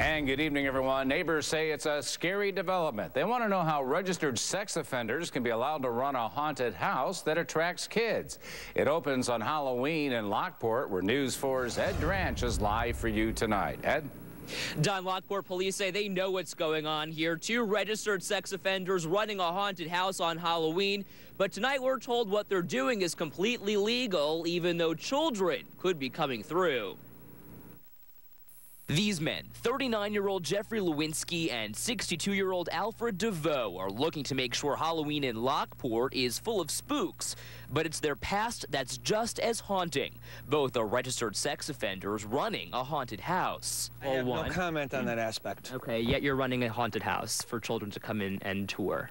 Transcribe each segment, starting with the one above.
And good evening, everyone. Neighbors say it's a scary development. They want to know how registered sex offenders can be allowed to run a haunted house that attracts kids. It opens on Halloween in Lockport, where News 4's Ed Dranch is live for you tonight. Ed? Don, Lockport police say they know what's going on here. 2 registered sex offenders running a haunted house on Halloween. But tonight we're told what they're doing is completely legal, even though children could be coming through. These men, 39-year-old Jeffrey Lewinsky and 62-year-old Alfred DeVoe, are looking to make sure Halloween in Lockport is full of spooks. But it's their past that's just as haunting. Both are registered sex offenders running a haunted house. I have no comment on that aspect. Okay, yet you're running a haunted house for children to come in and tour.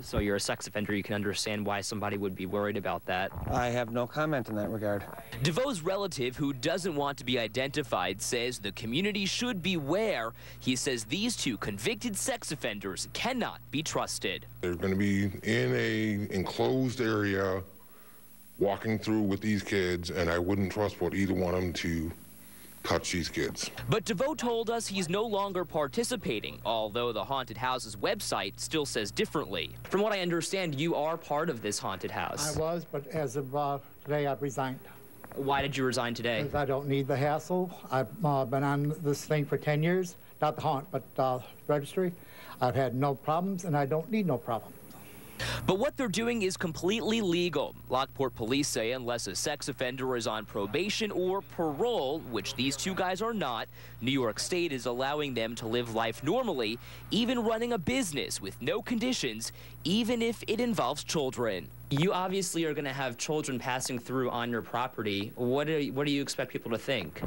So you're a sex offender. You can understand why somebody would be worried about that. I have no comment in that regard. DeVoe's relative, who doesn't want to be identified, says the community should beware. He says these 2 convicted sex offenders cannot be trusted. They're going to be in a enclosed area walking through with these kids, and I wouldn't trust what either one of them to touch these kids. But DeVoe told us he's no longer participating, although the haunted house's website still says differently. From what I understand, you are part of this haunted house. I was, but as of today, I've resigned. Why did you resign today? Because I don't need the hassle. I've been on this thing for 10 years, not the haunt, but registry. I've had no problems, and I don't need no problems. But what they're doing is completely legal. Lockport police say unless a sex offender is on probation or parole, which these 2 guys are not, New York State is allowing them to live life normally, even running a business with no conditions, even if it involves children. You obviously are going to have children passing through on your property. What do you expect people to think?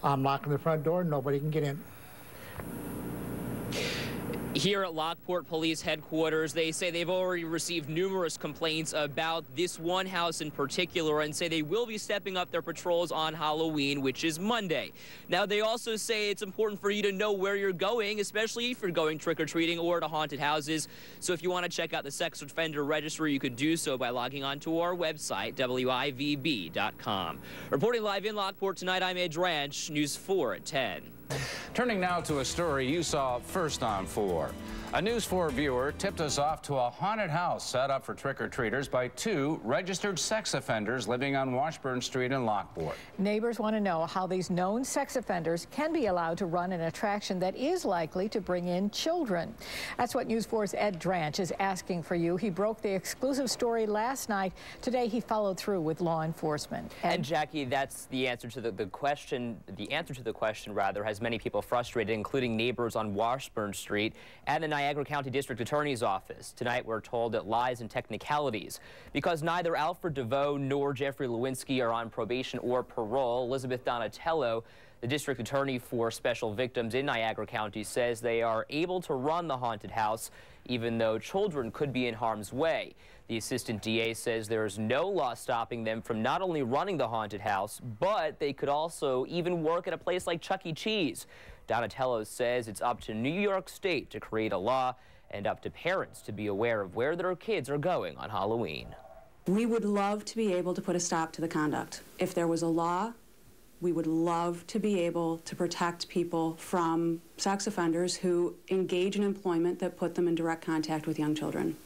I'm locking the front door, nobody can get in. Here at Lockport Police Headquarters, they say they've already received numerous complaints about this one house in particular and say they will be stepping up their patrols on Halloween, which is Monday. Now, they also say it's important for you to know where you're going, especially if you're going trick-or-treating or to haunted houses. So if you want to check out the sex offender registry, you could do so by logging on to our website, WIVB.com. Reporting live in Lockport tonight, I'm Ed Dranch, News 4 at 10. Turning now to a story you saw first on 4. A News 4 viewer tipped us off to a haunted house set up for trick-or-treaters by 2 registered sex offenders living on Washburn Street in Lockport. Neighbors want to know how these known sex offenders can be allowed to run an attraction that is likely to bring in children. That's what News 4's Ed Dranch is asking for you. He broke the exclusive story last night. Today he followed through with law enforcement. Ed? And Jackie, that's the answer to the question. The answer to the question, rather, has many people frustrated, including neighbors on Washburn Street and the Niagara County District Attorney's Office. Tonight we're told it lies in technicalities. Because neither Alfred DeVoe nor Jeffrey Lewinsky are on probation or parole, Elizabeth Donatello, the district attorney for special victims in Niagara County, says they are able to run the haunted house even though children could be in harm's way. The assistant DA says there is no law stopping them from not only running the haunted house, but they could also even work at a place like Chuck E. Cheese. Donatello says it's up to New York State to create a law and up to parents to be aware of where their kids are going on Halloween. We would love to be able to put a stop to the conduct. If there was a law, we would love to be able to protect people from sex offenders who engage in employment that put them in direct contact with young children.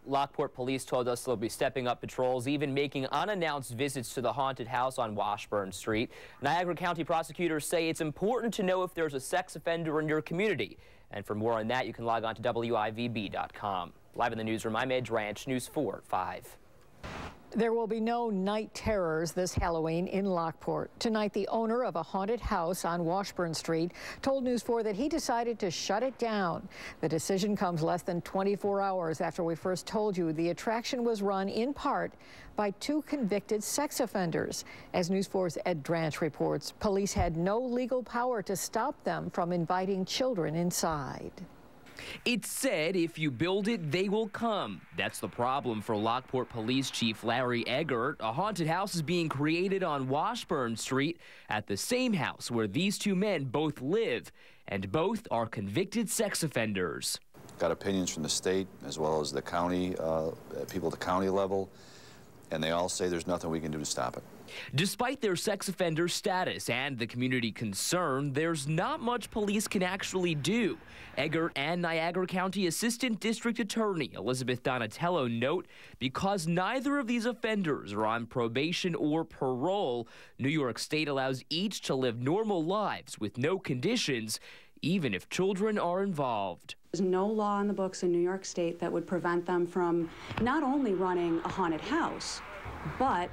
Lockport police told us they'll be stepping up patrols, even making unannounced visits to the haunted house on Washburn Street. Niagara County prosecutors say it's important to know if there's a sex offender in your community. And for more on that, you can log on to WIVB.com. Live in the newsroom, I'm Ed Dranch, News 4 at 5. There will be no night terrors this Halloween in Lockport. Tonight, the owner of a haunted house on Washburn Street told News 4 that he decided to shut it down. The decision comes less than 24 hours after we first told you the attraction was run in part by 2 convicted sex offenders. As News 4's Ed Dranch reports, police had no legal power to stop them from inviting children inside. It's said if you build it, they will come. That's the problem for Lockport Police Chief Larry Eggert. A haunted house is being created on Washburn Street at the same house where these 2 men both live, and both are convicted sex offenders. Got opinions from the state as well as the county, people at the county level, and they all say there's nothing we can do to stop it. Despite their sex offender status and the community concern, there's not much police can actually do. Eggert and Niagara County Assistant District Attorney Elizabeth Donatello note because neither of these offenders are on probation or parole, New York State allows each to live normal lives with no conditions, even if children are involved. There's no law in the books in New York State that would prevent them from not only running a haunted house, but,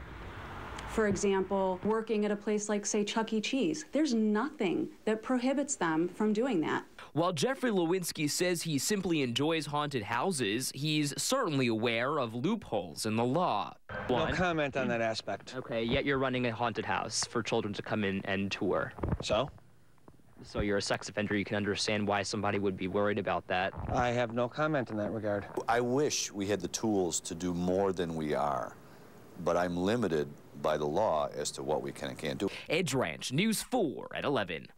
for example, working at a place like, say, Chuck E. Cheese. There's nothing that prohibits them from doing that. While Jeffrey Lewinsky says he simply enjoys haunted houses, he's certainly aware of loopholes in the law. No comment on that aspect. Okay, yet you're running a haunted house for children to come in and tour. So? So you're a sex offender. You can understand why somebody would be worried about that. I have no comment in that regard. I wish we had the tools to do more than we are, but I'm limited by the law as to what we can and can't do. Edge Ranch, News 4 at 11.